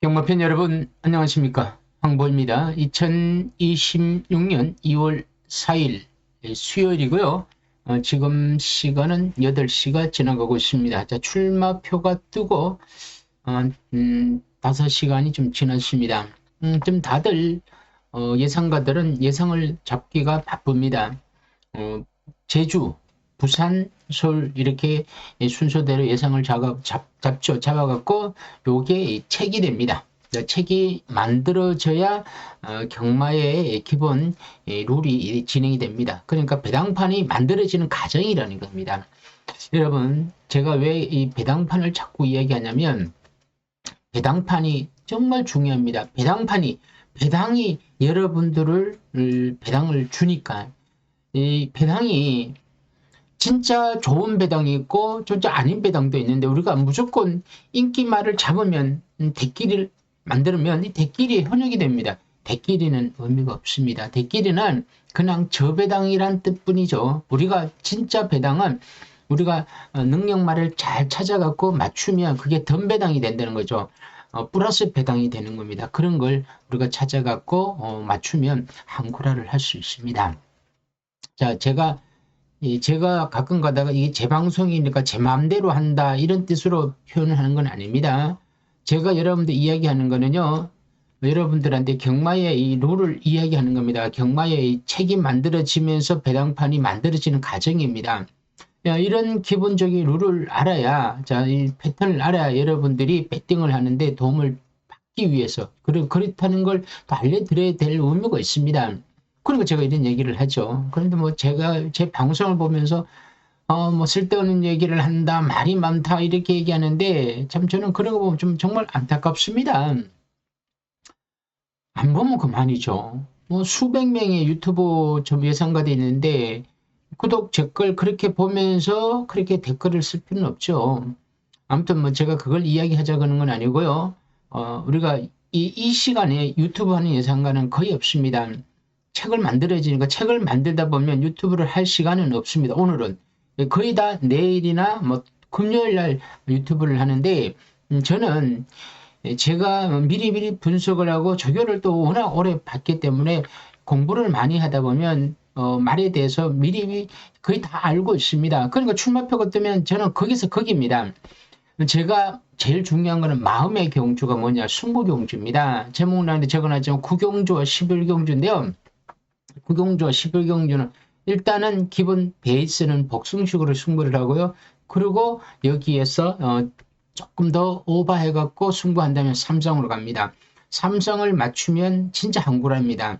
경마팬 여러분 안녕하십니까, 황보입니다. 2026년 2월 4일 수요일이고요. 지금 시간은 8시가 지나가고 있습니다. 자, 출마표가 뜨고 5시간이 좀 지났습니다. 좀 다들 예상가들은 예상을 잡기가 바쁩니다. 제주, 부산, 서울 이렇게 순서대로 예상을 잡아갖고 요게 책이 됩니다. 책이 만들어져야 경마의 기본 룰이 진행이 됩니다. 그러니까 배당판이 만들어지는 과정이라는 겁니다. 여러분, 제가 왜 이 배당판을 자꾸 이야기하냐면 배당판이 정말 중요합니다. 배당이 여러분들을 배당을 주니까 이 배당이 진짜 좋은 배당이 있고 진짜 아닌 배당도 있는데, 우리가 무조건 인기말을 잡으면 대끼리를 만들면 이 대끼리에 현역이 됩니다. 대끼리는 의미가 없습니다. 대끼리는 그냥 저배당이란 뜻뿐이죠. 우리가 진짜 배당은 우리가 능력말을 잘 찾아갖고 맞추면 그게 덤배당이 된다는 거죠. 플러스 배당이 되는 겁니다. 그런 걸 우리가 찾아갖고 맞추면 한구라를 할 수 있습니다. 자, 제가 가끔 가다가 이게 제 방송이니까 제 마음대로 한다 이런 뜻으로 표현을 하는 건 아닙니다. 제가 여러분들 이야기하는 거는요, 여러분들한테 경마의 이 룰을 이야기하는 겁니다. 경마의 책이 만들어지면서 배당판이 만들어지는 과정입니다. 이런 기본적인 룰을 알아야, 자, 이 패턴을 알아야 여러분들이 배팅을 하는데 도움을 받기 위해서, 그리고 그렇다는 걸 또 알려드려야 될 의무가 있습니다. 그러니까 제가 이런 얘기를 하죠. 그런데 뭐 제가 제 방송을 보면서 뭐 쓸데없는 얘기를 한다, 말이 많다 이렇게 얘기하는데, 참 저는 그런 거 보면 좀 정말 안타깝습니다. 안 보면 그만이죠. 뭐 수백 명의 유튜브 좀 예상가도 있는데 구독 댓글 그렇게 보면서 그렇게 댓글을 쓸 필요는 없죠. 아무튼 뭐 제가 그걸 이야기하자고 하는 건 아니고요. 우리가 이 시간에 유튜브 하는 예상가는 거의 없습니다. 책을 만들다 보면 유튜브를 할 시간은 없습니다. 오늘은 거의 다 내일이나 뭐 금요일 날 유튜브를 하는데, 저는 제가 미리미리 분석을 하고 조교를 또 워낙 오래 받기 때문에 공부를 많이 하다 보면 말에 대해서 미리 거의 다 알고 있습니다. 그러니까 출마표가 뜨면 저는 거기서 거기입니다. 제가 제일 중요한 거는 마음의 경주가 뭐냐, 승부경주입니다. 제목란에 적어놨지만 구경주와 11경주인데요. 구경주와 11경주는 일단은 기본 베이스는 복승식으로 승부를 하고요. 그리고 여기에서 조금 더 오버해갖고 승부한다면 삼성으로 갑니다. 삼성을 맞추면 진짜 한구라입니다.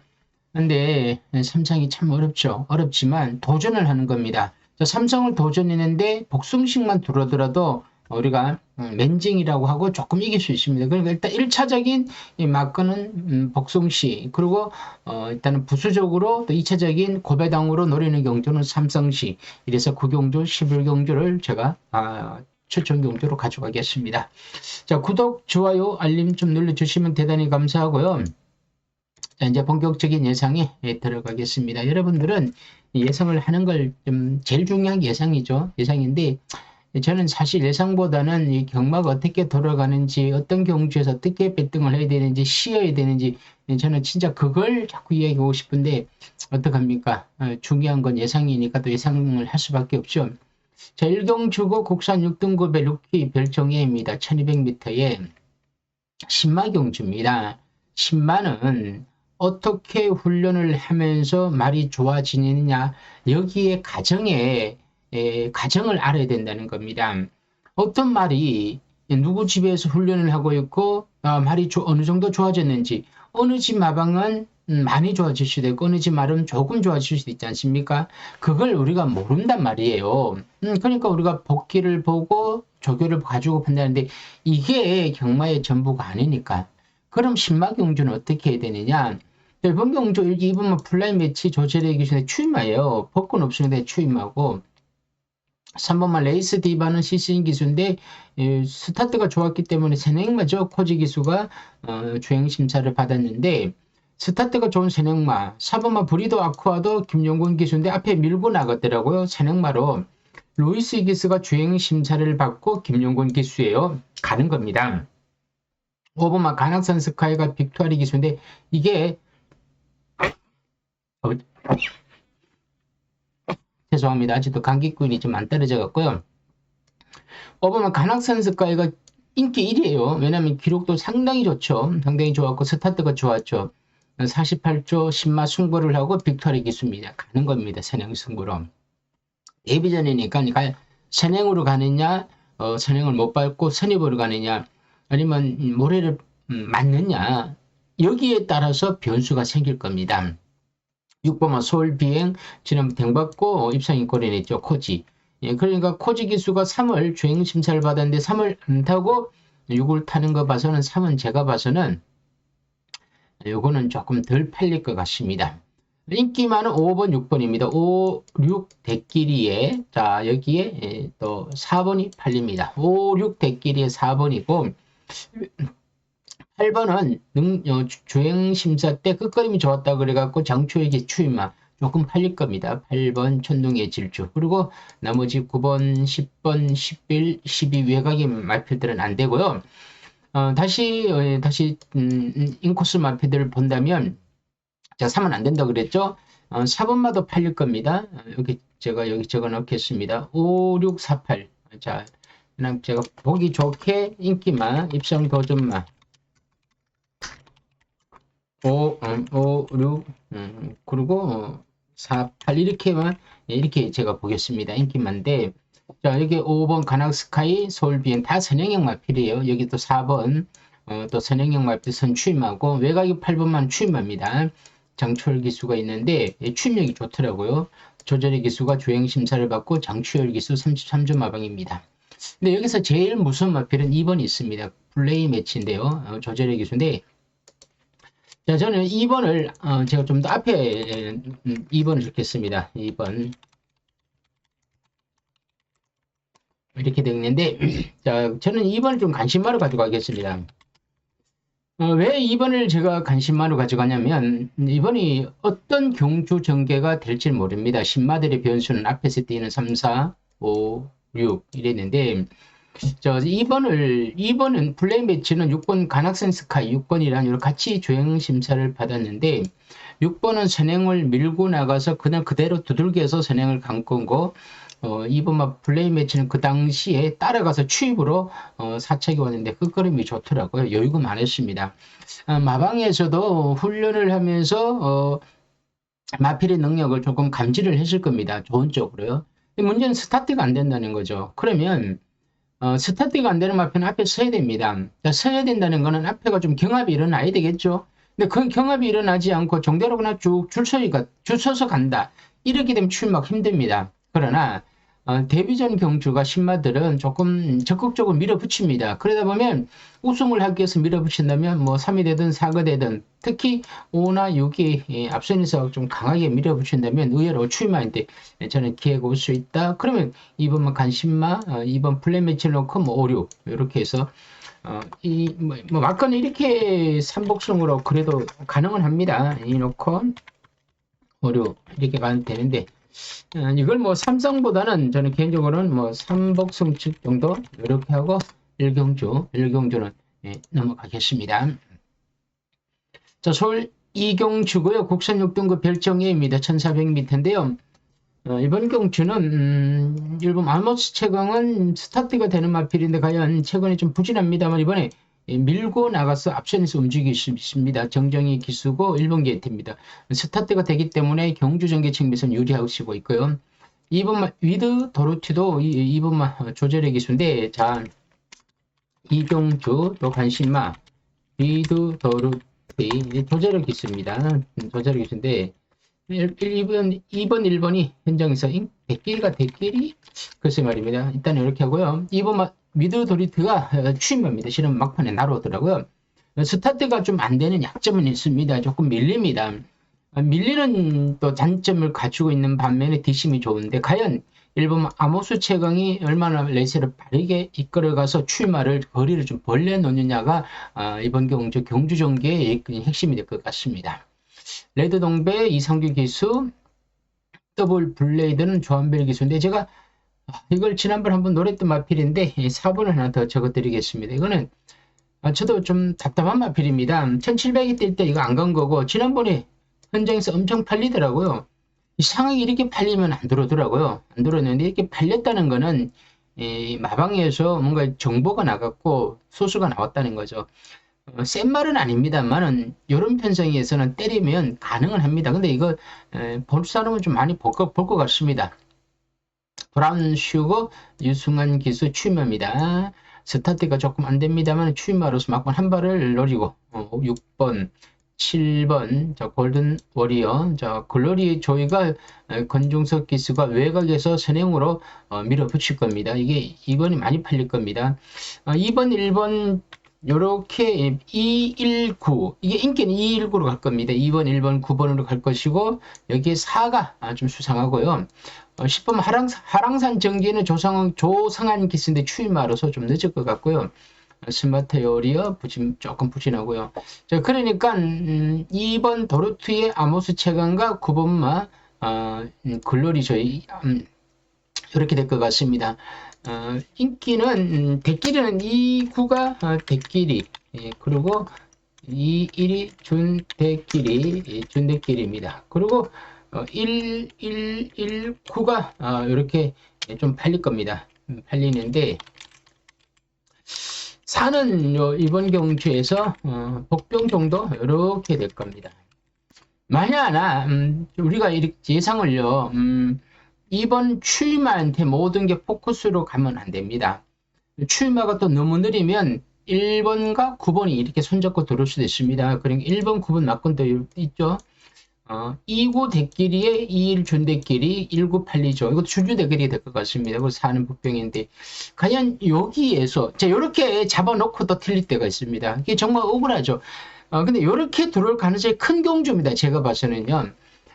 근데 삼성이 참 어렵죠. 어렵지만 도전을 하는 겁니다. 삼성을 도전했는데 복승식만 들어더라도 우리가 맨징이라고 하고 조금 이길 수 있습니다. 그러니까 일단 1차적인 막거는 복승식, 그리고 일단은 부수적으로 또 2차적인 고배당으로 노리는 경주는 삼성식, 이래서 9경주, 11경주를 제가 추천 경주로 가져가겠습니다. 자, 구독, 좋아요, 알림 좀 눌러주시면 대단히 감사하고요. 자, 이제 본격적인 예상에 들어가겠습니다. 여러분들은 예상을 하는 걸 좀 제일 중요한 게 예상이죠. 예상인데 저는 사실 예상보다는 이 경마가 어떻게 돌아가는지, 어떤 경주에서 어떻게 배팅을 해야 되는지, 쉬어야 되는지, 저는 진짜 그걸 자꾸 이야기하고 싶은데 어떡합니까? 중요한 건 예상이니까 또 예상을 할 수밖에 없죠. 자, 1경주고 국산 6등급의 루키 별종예입니다. 1200m에 신마경주입니다. 신마는 어떻게 훈련을 하면서 말이 좋아지느냐, 여기에 가정을 알아야 된다는 겁니다. 어떤 말이 누구 집에서 훈련을 하고 있고 말이 어느 정도 좋아졌는지 어느 집 마방은 많이 좋아질 수도 있고 어느 집 말은 조금 좋아질 수도 있지 않습니까? 그걸 우리가 모른단 말이에요. 그러니까 우리가 복기를 보고 조교를 가지고 판단하는데 이게 경마의 전부가 아니니까. 그럼 신마경주는 어떻게 해야 되느냐? 1번 경주 2번만 플라이 매치 조절의 기준에 추임하예요. 복권 옵션에 추임하고 3번만 레이스 디바는 시스인 기수인데 스타트가 좋았기 때문에 선행마죠. 코지 기수가 주행 심사를 받았는데 스타트가 좋은 선행마 4번만 브리더 아쿠아도 김용곤 기수인데 앞에 밀고 나갔더라고요. 선행마로 루이스 기수가 주행 심사를 받고 김용곤 기수예요. 가는 겁니다. 5번만 가낙산 스카이가 빅투아리 기수인데 이게 죄송합니다. 아직도 감기꾼이 좀 안 떨어져 갖고요. 보면 가낙산 스카이가 인기 1위에요. 왜냐면 기록도 상당히 좋죠. 상당히 좋았고 스타트가 좋았죠. 48조 10마 승부를 하고 빅토리 기수입니다. 가는 겁니다. 선행 승부로. 데뷔전이니까 선행으로 가느냐 선행을 못 밟고 선입으로 가느냐 아니면 모래를 맞느냐 여기에 따라서 변수가 생길 겁니다. 6번은 서울 비행 지난 댕받고 입상인권을 냈죠. 코지. 예, 그러니까 코지 기수가 3월 주행 심사를 받았는데 3을 안 타고 6을 타는 거 봐서는 3은 제가 봐서는 요거는 조금 덜 팔릴 것 같습니다. 인기 많은 5번, 6번입니다. 5, 6 대끼리에 자 여기에 또 4번이 팔립니다. 5, 6 대끼리에 4번이고 8번은 주행심사 때 끝걸음이 좋았다 그래갖고 장초에게 추임마 조금 팔릴 겁니다. 8번 천둥의 질주 그리고 나머지 9번, 10번, 11, 12 외곽의 마필들은 안 되고요. 다시 인코스 마필들을 본다면 자 3은 안 된다 그랬죠. 4번마도 팔릴 겁니다. 여기 제가 여기 적어 놓겠습니다. 5, 6, 4, 8 자 그냥 제가 보기 좋게 인기마 입성 도전마 5, 6, 그리고 4, 8 이렇게만 이렇게 제가 보겠습니다. 인기만데 자 여기 5번 가낙스카이 서울비행 다 선행형 마필이에요. 여기 또 4번 또 선행형 마필 선추임하고 외곽이 8번만 추임합니다. 장추열 기수가 있는데 추임력이 좋더라고요. 조절의 기수가 주행 심사를 받고 장추열 기수 33조 마방입니다. 근데 여기서 제일 무서운 마필은 2번이 있습니다. 플레이 매치인데요. 조절의 기수인데 자, 저는 2번을, 제가 좀 더 앞에 2번을 적겠습니다. 2번. 이렇게 되어 있는데, 자, 저는 2번을 좀 관심마로 가져가겠습니다. 왜 2번을 제가 관심마로 가져가냐면, 2번이 어떤 경주 전개가 될지 모릅니다. 신마들의 변수는 앞에서 띄는 3, 4, 5, 6 이랬는데, 2번은 플레이 매치는 6번 가낙산 스카이 6번이랑 같이 주행 심사를 받았는데 6번은 선행을 밀고 나가서 그냥 그대로 두들겨서 선행을 간 거고 2번 플레이 매치는 그 당시에 따라가서 추입으로 4착이 왔는데 끝걸음이 좋더라고요. 여유가 많았습니다. 마방에서도 훈련을 하면서 마필의 능력을 조금 감지를 했을 겁니다. 좋은 쪽으로요. 문제는 스타트가 안 된다는 거죠. 그러면 스타트가 안 되는 마표는 앞에 서야 됩니다. 서야 된다는 거는 앞에가 좀 경합이 일어나야 되겠죠. 근데 그 경합이 일어나지 않고 정대로 그냥 쭉 줄 서서 간다. 이렇게 되면 출막 힘듭니다. 그러나 데뷔전 경주가 신마들은 조금 적극적으로 밀어붙입니다. 그러다 보면 우승을 하기 위해서 밀어붙인다면 뭐 3이 되든 4가 되든 특히 5나 6이 앞선에서 좀 강하게 밀어붙인다면 의외로 추임마인데 저는 기회가 올 수 있다. 그러면 2번만 간신마, 2번 플레이 매치를 놓고 뭐 5, 6 이렇게 해서 막간은 이렇게 삼복승으로 그래도 가능은 합니다. 이 놓고 5, 6 이렇게 가면 되는데 이걸 뭐 삼성보다는 저는 개인적으로는 뭐 삼복승측 정도 이렇게 하고 1경주는 넘어가겠습니다. 자, 서울 이경주고요. 국산 6등급 별정예입니다. 1400m인데요. 이번 경주는 일본 아모스 채광은 스타트가 되는 마필인데 과연 최근에 좀 부진합니다만 이번에 밀고 나가서 앞선에서 움직일 수 있습니다. 정정희 기수고 1번 게이트입니다. 스타트가 되기 때문에 경주 전개 측면에서는 유리하시고 있고요. 2번 위드 도로티도 2번만 조절의 기수인데 자 이경주, 또 관심마, 비두, 도루티, 조제력 기수입니다. 조제력 기수인데, 2번, 1번이 현장에서 대끼리가 대끼리? 글쎄 말입니다. 일단 이렇게 하고요. 2번 미드 도리트가 추임입니다. 실은 막판에 날아오더라고요. 스타트가 좀 안 되는 약점은 있습니다. 조금 밀립니다. 밀리는 또 단점을 가지고 있는 반면에 뒷심이 좋은데, 과연 1번 아모스 최강이 얼마나 레이스를 빠르게 이끌어가서 출마를 거리를 좀 벌려놓느냐가 이번 경주 전개의 핵심이 될 것 같습니다. 레드 동배 이상규 기수, 더블 블레이드는 조한별 기수인데, 제가 이걸 지난번 한번 노랬던 마필인데 4번을 하나 더 적어드리겠습니다. 이거는 저도 좀 답답한 마필입니다. 1700이 뛸 때 이거 안 간 거고, 지난번에 현장에서 엄청 팔리더라고요. 이상하게 이렇게 팔리면 안 들어오더라고요. 안 들어오는데 이렇게 팔렸다는 거는 마방에서 뭔가 정보가 나갔고 소수가 나왔다는 거죠. 센 말은 아닙니다만은 이런 편성에서는 때리면 가능은 합니다. 근데 이거 볼 사람은 좀 많이 볼 것 같습니다. 브라운 슈거 유승환 기수 추임입니다. 스타트가 조금 안 됩니다만 추임마로서 막판 한 발을 노리고 6번 7번 자 골든 워리어 자 글로리 조이가 권중석 기수가 외곽에서 선행으로 밀어붙일 겁니다. 이게 2번이 많이 팔릴 겁니다. 2번 1번 요렇게 219 이게 인기는 219로 갈 겁니다. 2번 1번 9번으로 갈 것이고 여기에 4가 좀 수상하고요. 10번 하랑산 정기는 조성한 기수인데 추임마로서 좀 늦을 것 같고요. 스마트 요리어 조금 부진하고요. 자, 그러니까 2번 도르트의 아모스 최강과 9번마 글로리 조이 이렇게 될 것 같습니다. 인기는 대끼리는 2구가 대끼리 그리고 2일이 준대끼리입니다. 그리고 119가 이렇게 좀 팔릴 겁니다. 팔리는데 4는 이번 경주에서 복병 정도 이렇게 될 겁니다. 만약 우리가 이렇게 예상을요 2번 출마한테 모든 게 포커스로 가면 안 됩니다. 출마가 또 너무 느리면 1번과 9번이 이렇게 손잡고 들어올 수도 있습니다. 그러니까 1번, 9번 맞건도 있죠. 2구 대끼리에 2일 준대끼리 19 팔리죠. 이것도 준주 대끼리 될 것 같습니다. 그래서 4는 복병인데 과연 여기에서 이렇게 잡아놓고 또 틀릴 때가 있습니다. 이게 정말 억울하죠. 근데 이렇게 들어올 가능성이 큰 경주입니다. 제가 봐서는요.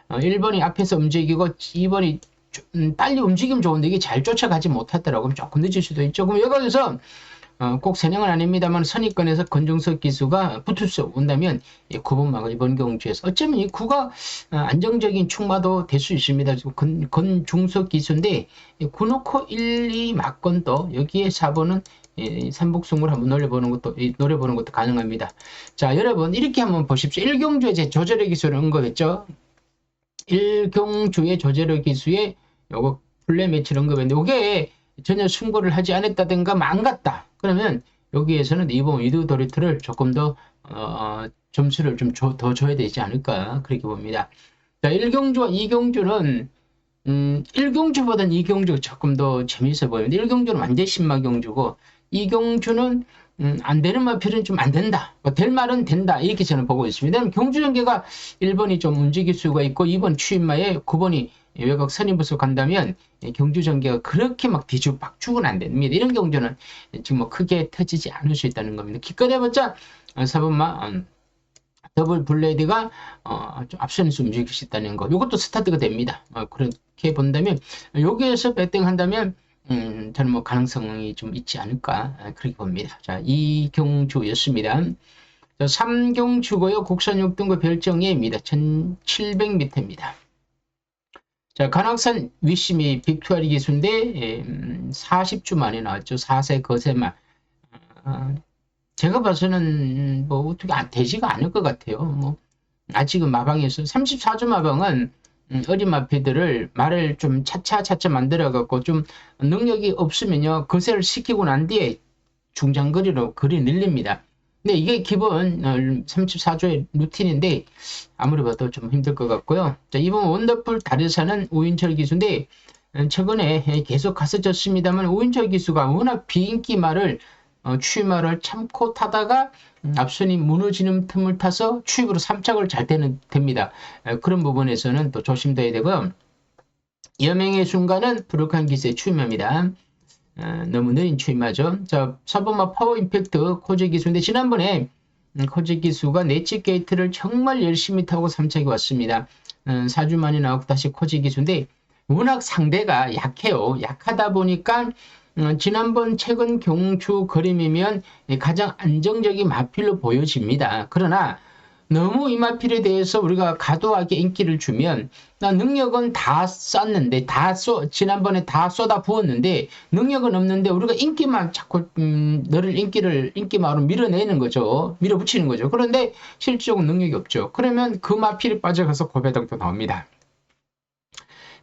1번이 앞에서 움직이고 2번이 빨리 움직이면 좋은데 이게 잘 쫓아가지 못하더라고요. 조금 늦을 수도 있죠. 그럼 여기서 꼭 선행은 아닙니다만 선입권에서 권중석 기수가 붙을 수 온다면 9번마가 이번 경주에서 어쩌면 이 9가 안정적인 충마도 될 수 있습니다. 권중석 기수인데 9 놓고 1, 2 맞건도 여기에 4번은 삼복승을 한번 노려보는 것도 가능합니다. 자, 여러분 이렇게 한번 보십시오. 1경주에 제 조절의 기수를 언급했죠. 1경주의 조절의 기수에 요거 플레이 매치를 언급했는데 이게 전혀 승부를 하지 않았다든가 망갔다. 그러면 여기에서는 2번 위드 도리트를 조금 더 점수를 좀 더 줘야 되지 않을까 그렇게 봅니다. 자, 1경주와 2경주는 1경주보다는 2경주가 조금 더 재미있어 보이는데 1경주는 완전 신마 경주고 2경주는 안 되는 마필은 좀 안 된다. 될 말은 된다. 이렇게 저는 보고 있습니다. 경주 전개가 1번이 좀 움직일 수가 있고 2번 추임마에 9번이 외곽 선임부서 간다면 경주 전개가 그렇게 막 뒤죽박죽은 안 됩니다. 이런 경주는 지금 뭐 크게 터지지 않을 수 있다는 겁니다. 기껏 해봤자 4번마 더블 블레이드가 좀 앞선에서 움직일 수 있다는 거. 이것도 스타트가 됩니다. 그렇게 본다면 여기에서 배팅한다면 저는 뭐 가능성이 좀 있지 않을까 그렇게 봅니다. 자, 2경주였습니다. 자, 3경주고요. 국산 6등급 별정예입니다. 1700m입니다. 자, 관악산 위심이 빅투아리 기수인데 40주 만에 나왔죠. 4세 거세마. 제가 봐서는 뭐 어떻게 되지가 않을 것 같아요. 뭐 아직은 마방에서 34주 마방은 어린 마피들을 말을 좀 차차 만들어 갖고 좀 능력이 없으면요 거세를 시키고 난 뒤에 중장거리로 거리 늘립니다. 근데 이게 기본 34조의 루틴인데 아무리 봐도 좀 힘들 것 같고요. 자, 이번 원더풀 다르사는 우인철 기수인데 최근에 계속 갔었졌습니다만 우인철 기수가 워낙 비인기 말을 추임화를 참고 타다가 앞선이 무너지는 틈을 타서 추입으로 3착을 잘 됩니다. 그런 부분에서는 또 조심돼야 되고요. 여명의 순간은 부룩한 기세의 추임화입니다. 너무 느린 추임화죠. 자, 3번마 파워 임팩트 코제 기수인데 지난번에 코제 기수가 내치 게이트를 정말 열심히 타고 3착이 왔습니다. 4주 만에 나오고 다시 코제 기수인데 워낙 상대가 약해요. 약하다 보니까 지난번 최근 경주 그림이면 가장 안정적인 마필로 보여집니다. 그러나 너무 이 마필에 대해서 우리가 과도하게 인기를 주면 나 능력은 다 쐈는데 지난번에 다 쏟아 부었는데 능력은 없는데 우리가 인기만 자꾸 너를 인기만으로 밀어내는 거죠. 밀어붙이는 거죠. 그런데 실질적으로 능력이 없죠. 그러면 그 마필이 빠져가서 고배당도 나옵니다.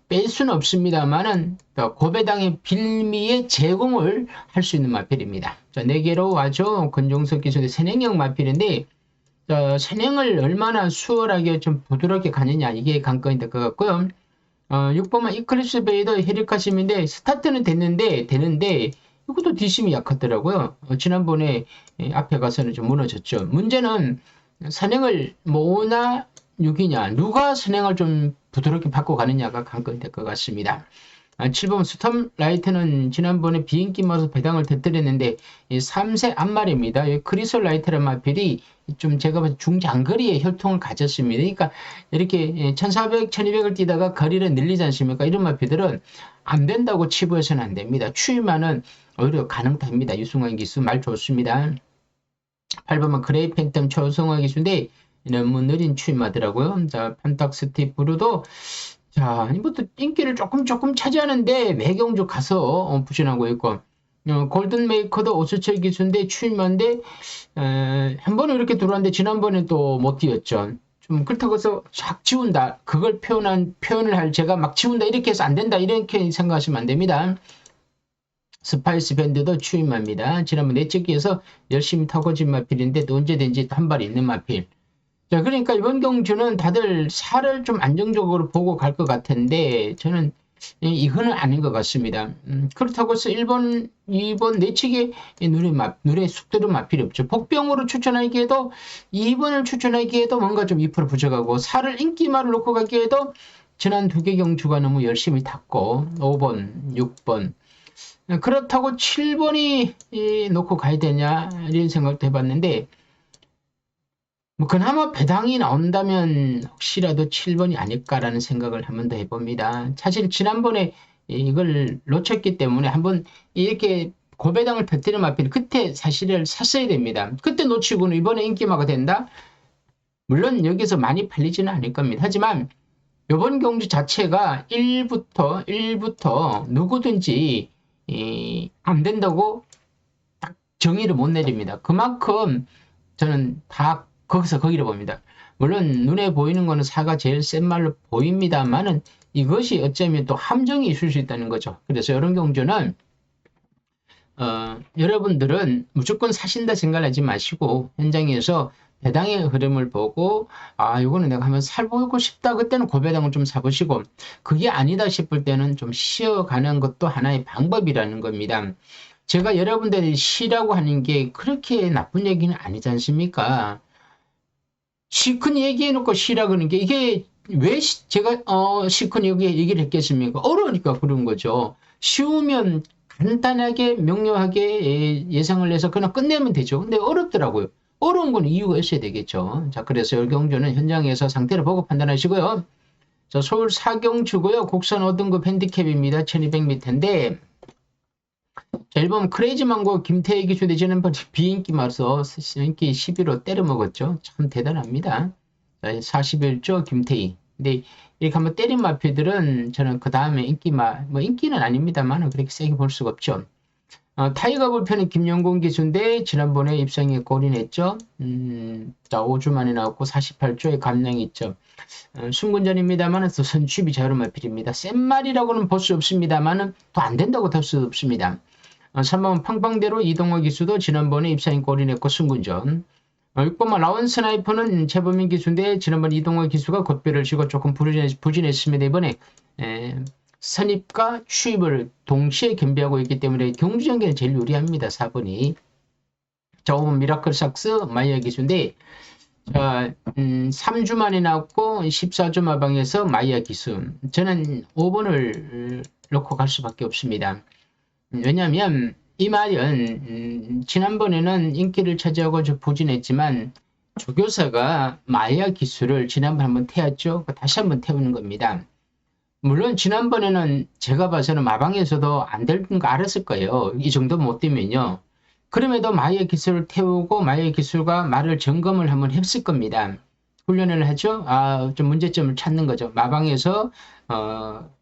뺄 수는 없습니다만은 고배당의 빌미의 제공을 할 수 있는 마필입니다. 자, 4개로 와죠. 건종석 기술의 선행형 마필인데 선행을 얼마나 수월하게 좀 부드럽게 가느냐 이게 관건이 될 것 같고요. 6번만 이클립스 베이더 헤리카심인데 스타트는 되는데 이것도 뒷심이 약하더라고요. 지난번에 앞에 가서는 좀 무너졌죠. 문제는 선행을 5나 6이냐 누가 선행을 좀 부드럽게 바꿔가느냐가 관건이 될 것 같습니다. 7번 스톰 라이트는 지난번에 비인기 마서 배당을 터뜨렸는데 3세 앞말입니다. 크리솔 라이트라는 마필이 좀 제가 봐서 중장거리의 혈통을 가졌습니다. 그러니까 이렇게 1400, 1200을 뛰다가 거리를 늘리지 않습니까? 이런 마필들은 안 된다고 치부해서는 안 됩니다. 추임화는 오히려 가능합니다. 유승환 기수 말 좋습니다. 8번은 그레이 팬텀 초성화 기수인데 너무 느린 추임하더라고요. 자, 판탁스티 브루도 자, 이것도 인기를 조금 차지하는데 매경주 가서 부진하고 있고 골든 메이커도 오수철 기수인데 추임한데 한 번은 이렇게 들어왔는데 지난번에 또 못 뛰었죠. 좀 그렇다고 해서 쫙 지운다. 그걸 표현을 할 제가 막 지운다 이렇게 해서 안 된다 이렇게 생각하시면 안 됩니다. 스파이스 밴드도 추임합니다. 지난번 내찍기에서 열심히 타고 진 마필인데 또 언제든지 한 발 있는 마필. 자, 그러니까 이번 경주는 다들 살을 좀 안정적으로 보고 갈 것 같은데 저는 이거는 아닌 것 같습니다. 그렇다고 해서 1번, 2번 내치기 눈에 쑥 들은 마필이 없죠. 복병으로 추천하기에도 2번을 추천하기에도 뭔가 좀 2% 부족하고 살을 인기말을 놓고 가기에도 지난 2개 경주가 너무 열심히 탔고 5번, 6번 그렇다고 7번이 놓고 가야 되냐 이런 생각도 해봤는데 뭐 그나마 배당이 나온다면 혹시라도 7번이 아닐까라는 생각을 한 번 더 해봅니다. 사실 지난번에 이걸 놓쳤기 때문에 한번 이렇게 고배당을 터뜨리는 마필 그때 사실을 샀어야 됩니다. 그때 놓치고는 이번에 인기마가 된다? 물론 여기서 많이 팔리지는 않을 겁니다. 하지만 이번 경주 자체가 1부터 누구든지 안 된다고 딱 정의를 못 내립니다. 그만큼 저는 다 거기서 거기를 봅니다. 물론 눈에 보이는 거는 사가 제일 센 말로 보입니다만은 이것이 어쩌면 또 함정이 있을 수 있다는 거죠. 그래서 이런 경주는 여러분들은 무조건 사신다 생각하지 마시고 현장에서 배당의 흐름을 보고 이거는 내가 한번 살보고 싶다 그때는 고배당을 좀 사보시고 그게 아니다 싶을 때는 좀 쉬어가는 것도 하나의 방법이라는 겁니다. 제가 여러분들이 쉬라고 하는 게 그렇게 나쁜 얘기는 아니지 않습니까? 시큰 얘기해놓고 쉬라고 하는 게 이게 왜 제가 시큰 얘기를 했겠습니까? 어려우니까 그런 거죠. 쉬우면 간단하게 명료하게 예상을 해서 그냥 끝내면 되죠. 근데 어렵더라고요. 어려운 건 이유가 있어야 되겠죠. 자, 그래서 이 경주는 현장에서 상태를 보고 판단하시고요. 자, 서울 사경주고요. 국산 5등급 핸디캡입니다. 1200m인데 1번 크레이지망고 김태희 기수대 지난번 비인기 마서 인기 11호 때려먹었죠. 참 대단합니다. 41조 김태희. 근데 이렇게 한번 때린 마필들은 저는 그 다음에 인기는 아닙니다만 그렇게 세게 볼 수가 없죠. 타이거 불편의 김영곤 기수인데 지난번에 입상에 골인했죠. 자, 5주 만에 나왔고 48조의 감량이 있죠. 순군전입니다만 또 선취비 자유로 마필입니다. 센 말이라고는 볼 수 없습니다만 또 안 된다고 할 수 없습니다. 3번 팡팡대로 이동호 기수도 지난번에 입상에 골인했고 순군전. 6번만 라운 스나이퍼는 최범민 기수인데 지난번 이동호 기수가 겉배를 쥐고 조금 부진했습니다. 이번에 선입과 추입을 동시에 겸비하고 있기 때문에 경주 전개는 제일 유리합니다. 4번이. 자, 5번 미라클 삭스 마이야 기수인데, 자, 3주 만에 나왔고 14주 마방에서 마이야 기수. 저는 5번을 넣고 갈 수밖에 없습니다. 왜냐하면 이 말은 지난번에는 인기를 차지하고 좀 부진했지만 조교사가 마이야 기수를 지난번 한번 태웠죠. 다시 한번 태우는 겁니다. 물론 지난번에는 제가 봐서는 마방에서도 안 될 거 알았을 거예요. 이 정도 못 되면요. 그럼에도 마이의 기술을 태우고 마이의 기술과 말을 점검을 한번 했을 겁니다. 훈련을 하죠. 좀 문제점을 찾는 거죠. 마방에서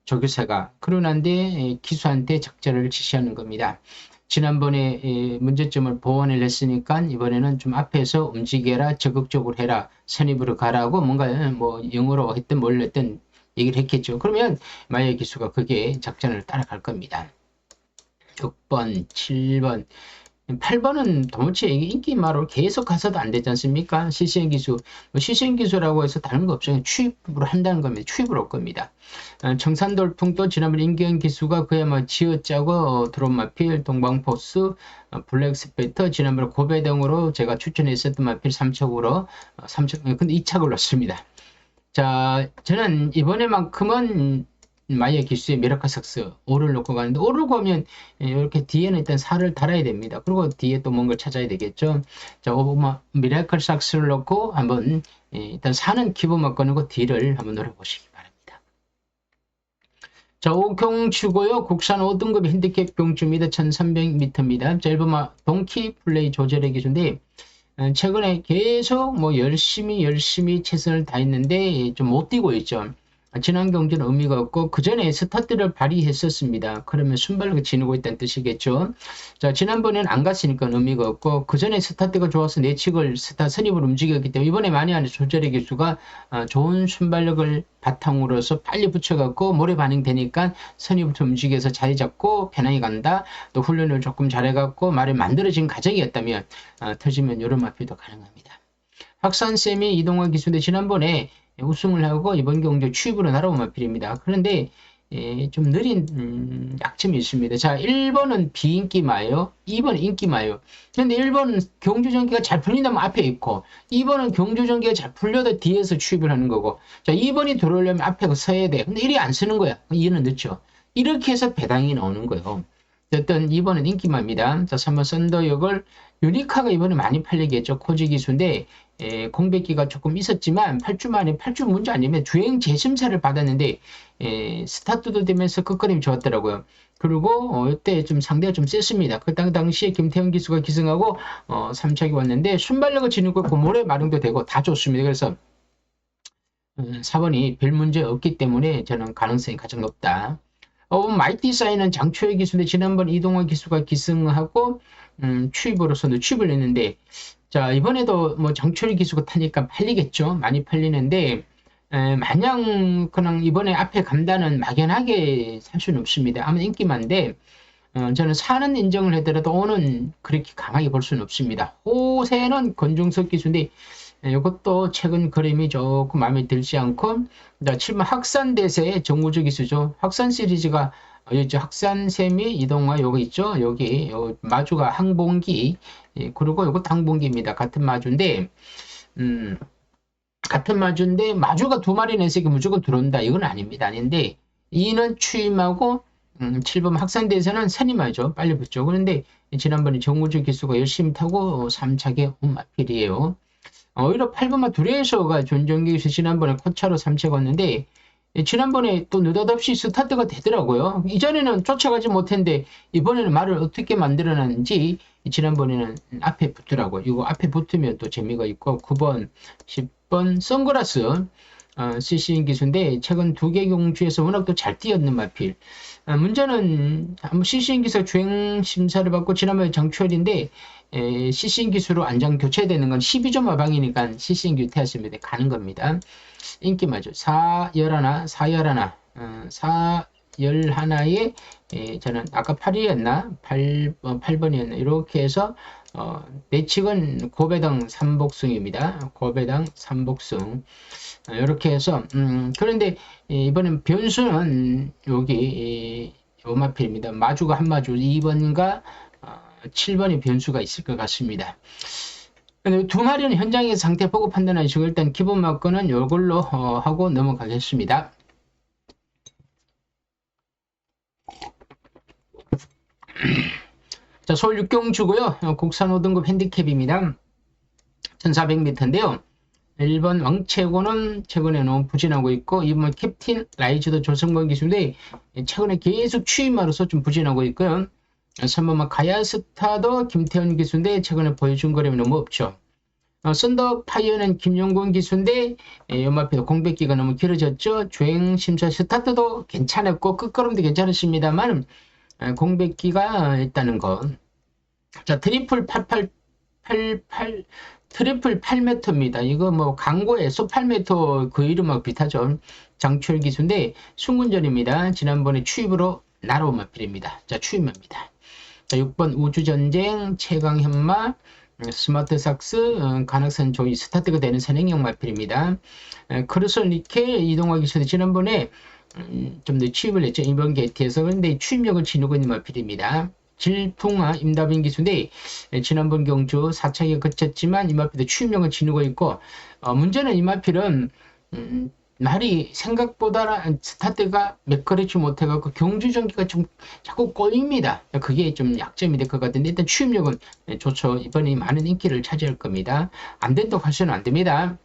조교사가 그러는데 기수한테 적절을 지시하는 겁니다. 지난번에 문제점을 보완을 했으니까 이번에는 좀 앞에서 움직여라, 적극적으로 해라, 선입으로 가라고 뭔가 뭐 영어로 했든 뭘 했든 얘기를 했겠죠. 그러면 마이의 기수가 그게 작전을 따라갈 겁니다. 6번, 7번, 8번은 도무지 인기말로 계속 가서도 안 되지 않습니까? 시시행기수. 시시행기수라고 해서 다른 거 없어요. 추입으로 한다는 겁니다. 추입으로 올 겁니다. 청산돌풍도 지난번 임기현기수가 그야말로 지어짜고 드론마필, 동방포스, 블랙스페터, 지난번에 고배등으로 제가 추천했었던 마필 3척으로, 3척, 근데 2착을 넣습니다. 자, 저는 이번에만큼은 마이의 기수의 미라클 삭스 5를 놓고 가는데 5를 가면 이렇게 뒤에는 일단 4를 달아야 됩니다. 그리고 뒤에 또 뭔가를 찾아야 되겠죠. 자, 미라클 삭스를 놓고 한번 일단 4는 기본만 꺼내고 D를 한번 노려보시기 바랍니다. 자, 5경추고요. 국산 5등급 핸디캡 경주입니다. 1300m입니다. 자, 1번 동키 플레이 조절의 기준인데 최근에 계속 뭐 열심히 최선을 다했는데 좀 못 뛰고 있죠. 지난 경기는 의미가 없고 그 전에 스타트를 발휘했었습니다. 그러면 순발력이 지니고 있다는 뜻이겠죠. 자, 지난번에는 안 갔으니까 의미가 없고 그 전에 스타트가 좋아서 내측을 스타 선입을 움직였기 때문에 이번에 많이 하는 조절의 기수가 좋은 순발력을 바탕으로서 빨리 붙여갖고 모래 반응되니까 선입부터 움직여서 자리 잡고 편하게 간다. 또 훈련을 조금 잘해갖고 말이 만들어진 과정이었다면 터지면 이런 마필도 가능합니다. 확산쌤이 이동화 기수인데 지난번에 우승을 하고 이번 경기 추입으로 날아온 마필입니다. 그런데 좀 느린 약점이 있습니다. 자, 1번은 비인기마예요. 2번은 인기마예요. 그런데 1번은 경주전기가 잘 풀린다면 앞에 있고 2번은 경주전기가 잘 풀려도 뒤에서 추입을 하는 거고 자, 2번이 들어오려면 앞에 서야 돼. 근데 1이 안 쓰는 거야. 2는 늦죠. 이렇게 해서 배당이 나오는 거예요. 어쨌든 2번은 인기마입니다. 자, 3번 썬더역을 유니카가 이번에 많이 팔리게 했죠. 코지 기수인데 공백기가 조금 있었지만 8주 만에 8주 문제 아니면 주행 재심사를 받았는데 스타트도 되면서 끝걸음이 좋았더라고요. 그리고 이때 좀 상대가 좀 셌습니다. 그 당시에 김태형 기수가 기승하고 3착이 왔는데 순발력을 지니고 있고 모래 마름도 되고 다 좋습니다. 그래서 4번이 별 문제 없기 때문에 저는 가능성이 가장 높다. 마이티 사인은 장초의 기수인데 지난번 이동화 기수가 기승하고 추입으로서 추입을 했는데 자, 이번에도 뭐 장초리 기수가 타니까 팔리겠죠. 많이 팔리는데 마냥 그냥 이번에 앞에 간다는 막연하게 살 수는 없습니다. 아무 인기만데 저는 4는 인정을 하더라도 5는 그렇게 강하게 볼 수는 없습니다. 호세는 권중석 기수인데 이것도 최근 그림이 조금 마음에 들지 않고 7번 학산대세 정우주 기수죠. 학산 시리즈가 여기 학산세미 이동화 요거 있죠. 여기 마주가 항봉기 그리고 요것도 항봉기입니다. 같은 마주인데 같은 마주인데 마주가 두 마리 내서 무조건 들어온다. 이건 아닙니다. 아닌데 2는 추임하고 7번 학산대에서는 선임하죠. 빨리 붙죠. 그런데 지난번에 정우주 기수가 열심히 타고 3착에 홈마필이에요. 오히려 8번만 두레이서가 존정기 기수 지난번에 코차로 3착 왔는데 지난번에 또 느닷없이 스타트가 되더라고요. 이전에는 쫓아가지 못했는데 이번에는 말을 어떻게 만들어놨는지 지난번에는 앞에 붙더라고요. 이거 앞에 붙으면 또 재미가 있고 9번, 10번 선글라스 CC인 기수인데 최근 2개 경주에서 워낙 또 잘 뛰었는 마필. 문제는 CC인 기수 주행 심사를 받고 지난번에 장초열인데 CC인 기수로 안장 교체되는 건 12점 마방이니까 CC인 기수 태웠습니다. 가는 겁니다. 인기 맞죠. 4, 11, 11에 저는 아까 8이었나? 8번이었나? 이렇게 해서 내측은 고배당 3복승입니다. 고배당 3복승. 이렇게 해서 그런데 이번엔 변수는 여기 요마필입니다. 마주가 한 마주 2번과 7번의 변수가 있을 것 같습니다. 근데 두 마리는 현장에서 상태 보고 판단하시고 일단 기본 막건은 이걸로 하고 넘어가겠습니다. 자, 서울 육경주고요. 국산 5등급 핸디캡입니다. 1400m인데요. 1번 왕채고는 최근에 너무 부진하고 있고 2번 캡틴 라이즈도 조성권 기수인데 최근에 계속 추임마로서 좀 부진하고 있고요. 3번 가야스타도 김태현 기수인데 최근에 보여준 거림이 너무 없죠. 썬더파이어는 김용곤 기수인데 연마피도 공백기가 너무 길어졌죠. 주행 심사 스타트도 괜찮았고 끝걸음도 괜찮았습니다만 공백기가 있다는 거. 자, 트리플 8m입니다. 이거 뭐 광고에서 8m 그 이름하고 비슷하죠. 장철 기수인데 순군전입니다. 지난번에 추입으로 날아온 마필입니다. 자, 추입마입니다. 자, 6번 우주전쟁 최강현마 스마트삭스 간악산 조이 스타트가 되는 선행형 마필입니다. 크루설 니켈 이동화 기수도 지난번에 좀 더 추입을 했죠. 이번 게이트에서. 그런데 추입력을 지니고 있는 마필입니다. 질풍화 임다빈 기수인데 지난번 경주 4차기가 그쳤지만 이마필도 추임력을 지니고 있고 문제는 이마필은 말이 생각보다 스타트가 매끄럽지 못해갖고 경주 전기가 좀 자꾸 꼬입니다. 그게 좀 약점이 될 것 같은데 일단 추임력은 좋죠. 이번에 많은 인기를 차지할 겁니다. 안 된다고 하셔는 안 됩니다.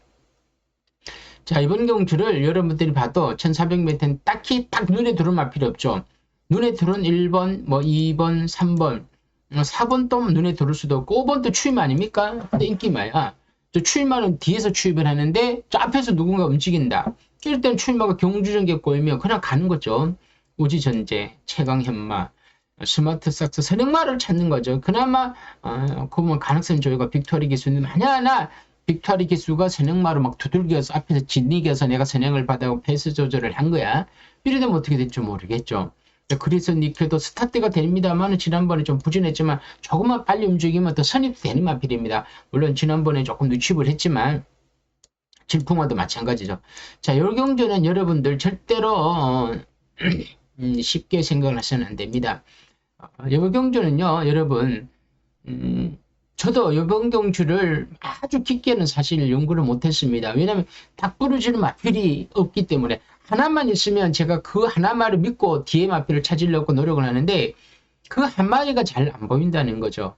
자, 이번 경주를 여러분들이 봐도 1400m는 딱히 딱 눈에 들어올 필요 없죠. 눈에 들어온 1번, 뭐 2번, 3번, 4번 또 눈에 들어올 수도 없고 5번 또 추임 아닙니까? 근데 인기마야. 저 추임마는 뒤에서 추입을 하는데 저 앞에서 누군가 움직인다. 이럴 때는 추임마가 경주전기에 꼬이면 그냥 가는 거죠. 우지전제, 최강현마, 스마트삭스, 선행마를 찾는 거죠. 그나마 그러면 가능성 조회가 빅토리 기수는 만약에 빅토리 기수가 선행마로 막 두들겨서 앞에서 진리겨서 내가 선행을 받아고 페이스 조절을 한 거야. 이러면 어떻게 될지 모르겠죠. 그래서 니켈도 스타트가 됩니다만 지난번에 좀 부진했지만 조금만 빨리 움직이면 더 선입되는 마필입니다. 물론 지난번에 조금 늦추입을 했지만 질풍화도 마찬가지죠. 자, 요경주는 여러분들 절대로 쉽게 생각을 하셔는 안 됩니다. 요경주는요, 여러분 저도 요경주를 아주 깊게는 사실 연구를 못했습니다. 왜냐하면 딱 부러지는 마필이 없기 때문에 하나만 있으면 제가 그 하나만을 믿고 뒤에 마필을 찾으려고 노력을 하는데 그 한 마리가 잘 안 보인다는 거죠.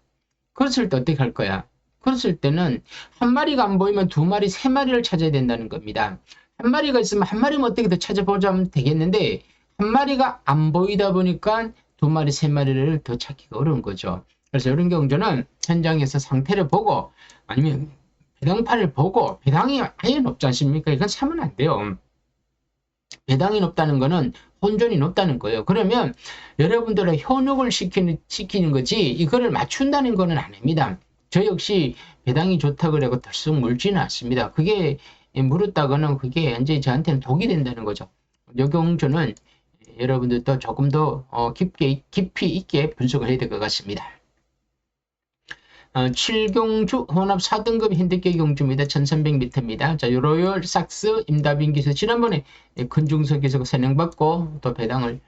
그랬을 때 어떻게 할 거야? 그랬을 때는 한 마리가 안 보이면 두 마리, 세 마리를 찾아야 된다는 겁니다. 한 마리가 있으면 한 마리면 어떻게 더 찾아보자면 되겠는데 한 마리가 안 보이다 보니까 두 마리, 세 마리를 더 찾기가 어려운 거죠. 그래서 이런 경우는 현장에서 상태를 보고 아니면 배당판을 보고 배당이 아예 높지 않습니까? 이건 사면 안 돼요. 배당이 높다는 거는 혼존이 높다는 거예요. 그러면 여러분들의 현혹을 시키는 거지 이거를 맞춘다는 거는 아닙니다. 저 역시 배당이 좋다고 그러고 덜썩 물지는 않습니다. 그게 물었다거나 그게 완전히 저한테는 독이 된다는 거죠. 요경주는 여러분들도 조금 더 깊이 있게 분석을 해야 될 것 같습니다. 7경주 혼합 4등급 핸디캡 경주입니다. 1300m입니다. 자, 로열 삭스 임다빈 기수 지난번에 근중석 기수가 선행받고 또 배당을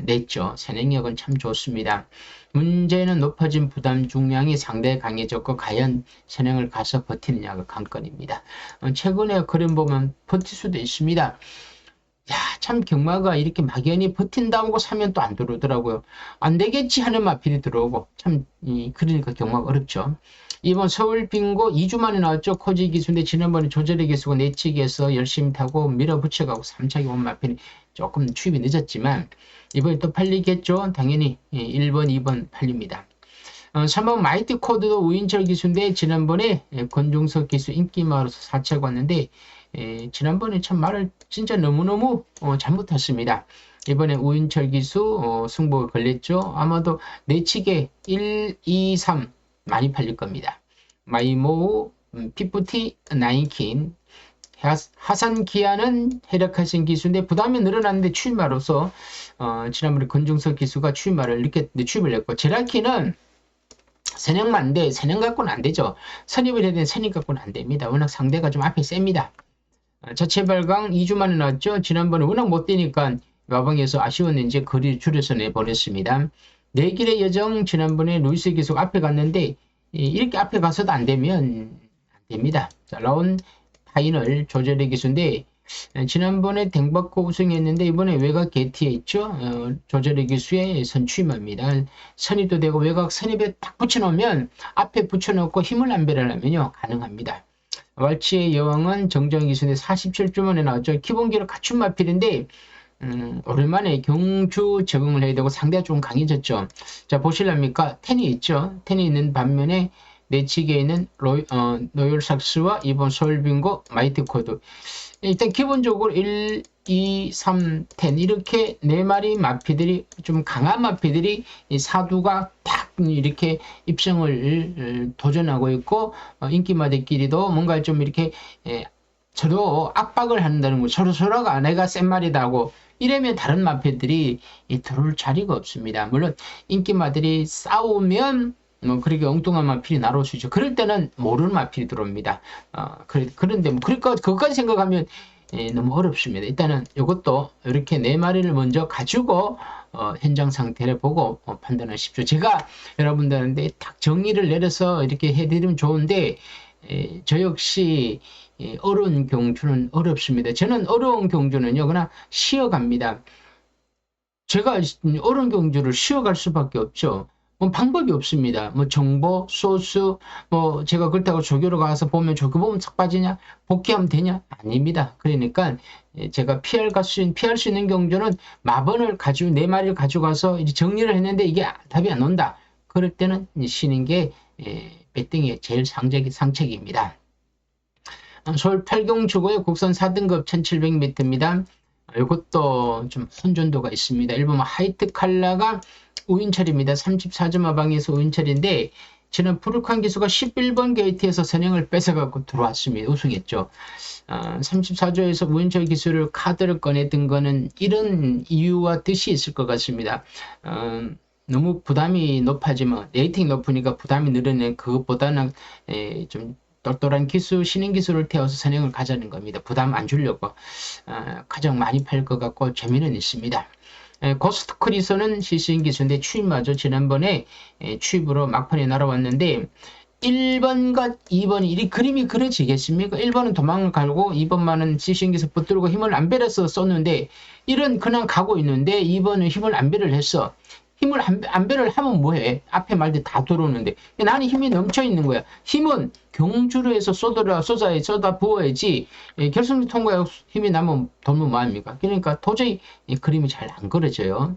냈죠. 선행력은 참 좋습니다. 문제는 높아진 부담 중량이 상당히 강해졌고 과연 선행을 가서 버티느냐가 관건입니다. 최근에 그림 보면 버틸 수도 있습니다. 야, 참 경마가 이렇게 막연히 버틴다고 사면 또 안 들어오더라고요. 안 되겠지 하는 마필이 들어오고 참 그러니까 경마가 어렵죠. 이번 서울 빙고 2주 만에 나왔죠. 코지 기수인데 지난번에 조절의 기수가 내치기에서 열심히 타고 밀어붙여가고 3차기 온 마필이 조금 추입이 늦었지만 이번에 또 팔리겠죠. 당연히 1번, 2번 팔립니다. 3번 마이티 코드도 우인철 기수인데 지난번에 권종석 기수 인기마로서 4차가 왔는데 지난번에 참 말을 진짜 너무너무 잘못했습니다. 이번에 우인철 기수 승부가 걸렸죠. 아마도 내치게 1, 2, 3 많이 팔릴 겁니다. 마이모, 피프티, 나인킨, 하산 기아는 해력하신 기수인데 부담이 늘어났는데 추임마로서 지난번에 권종석 기수가 추임마를 늦게 추입을 했고 제라키는 선행만인데 선행 갖고는 안 되죠. 선입을 해야 되는 선입 갖고는 안 됩니다. 워낙 상대가 좀 앞에 셉니다. 자체 발광 2주 만에 나왔죠. 지난번에 워낙 못 되니까 와방에서 아쉬웠는지 거리 줄여서 내보냈습니다. 네 길의 여정 지난번에 루이스 기수 앞에 갔는데 이렇게 앞에 가서도 안 되면 안 됩니다. 자, 라온 파이널 조절의 기수인데 지난번에 댕받고 우승했는데 이번에 외곽 게티에 있죠. 조절의 기수의 선취마입니다. 선입도 되고 외곽 선입에 딱 붙여놓으면 앞에 붙여놓고 힘을 안 배려하면요 가능합니다. 왈치의 여왕은 정정 기수인데 47주 만에 나왔죠. 기본기를 갖춘 마필인데 오랜만에 경주 적응을 해야 되고 상대가 좀 강해졌죠. 자, 보실랍니까? 텐이 있죠. 텐이 있는 반면에 내치기에 있는 노열삭스와 이번 서울빙고 마이트 코드. 일단 기본적으로 1, 2, 3, 10 이렇게 네 마리 마피들이 좀 강한 마피들이 이 사두가 딱 이렇게 입성을 도전하고 있고 인기마들끼리도 뭔가 좀 이렇게 서로 압박을 한다는 거 서로가 내가 센 말이다 하고 이러면 다른 마피들이 들어올 자리가 없습니다. 물론 인기마들이 싸우면 뭐 그렇게 엉뚱한 마필이 나올 수 있죠. 그럴 때는 모르는 마필이 들어옵니다. 그런데 뭐 그것까지 생각하면 너무 어렵습니다. 일단은 이것도 이렇게 네 마리를 먼저 가지고 현장 상태를 보고 판단하십시오. 제가 여러분들한테 딱 정의를 내려서 이렇게 해드리면 좋은데 저 역시 어려운 경주는 어렵습니다. 저는 어려운 경주는요 그냥 쉬어갑니다. 제가 어려운 경주를 쉬어갈 수밖에 없죠. 뭐 방법이 없습니다. 뭐 정보, 소스, 뭐 제가 그렇다고 조교로 가서 보면 조교 보면 싹 빠지냐? 복귀하면 되냐? 아닙니다. 그러니까 제가 피할 수 있는 경주는 마번을 가지고 네 마리를 가져가서 이제 정리를 했는데 이게 답이 안 온다. 그럴 때는 쉬는 게 배팅의 제일 상책입니다. 서울 8경주고요. 국선 4등급 1700m입니다. 이것도 좀 혼전도가 있습니다. 1번 하이트 칼라가 우인철입니다. 34점 하방에서 우인철인데 지난 푸르칸 기수가 11번 게이트에서 선행을 뺏어갖고 들어왔습니다. 우승했죠. 34조에서 우인철 기수를 카드를 꺼내든 거는 이런 이유와 뜻이 있을 것 같습니다. 너무 부담이 높아지면 레이팅이 높으니까 부담이 늘어내 그것보다는 좀 똘똘한 기수, 신인 기수를 태워서 선행을 가자는 겁니다. 부담 안 주려고 가장 많이 팔 것 같고 재미는 있습니다. 고스트 크리소는 시신 기수인데 추입마저 지난번에 추입으로 막판에 날아왔는데 1번과 2번이 이 그림이 그려지겠습니까? 1번은 도망을 갈고 2번만은 시신 기수 붙들고 힘을 안 배려서 쏘는데 1은 그냥 가고 있는데 2번은 힘을 안 배려를 했어. 힘을 안 배려를 하면 뭐해? 앞에 말들 다 들어오는데 나는 힘이 넘쳐 있는 거야. 힘은 경주로 해서 쏟아 부어야지 결승 통과에 힘이 나면 돈은 뭐합니까? 그러니까 도저히 그림이 잘 안 그려져요.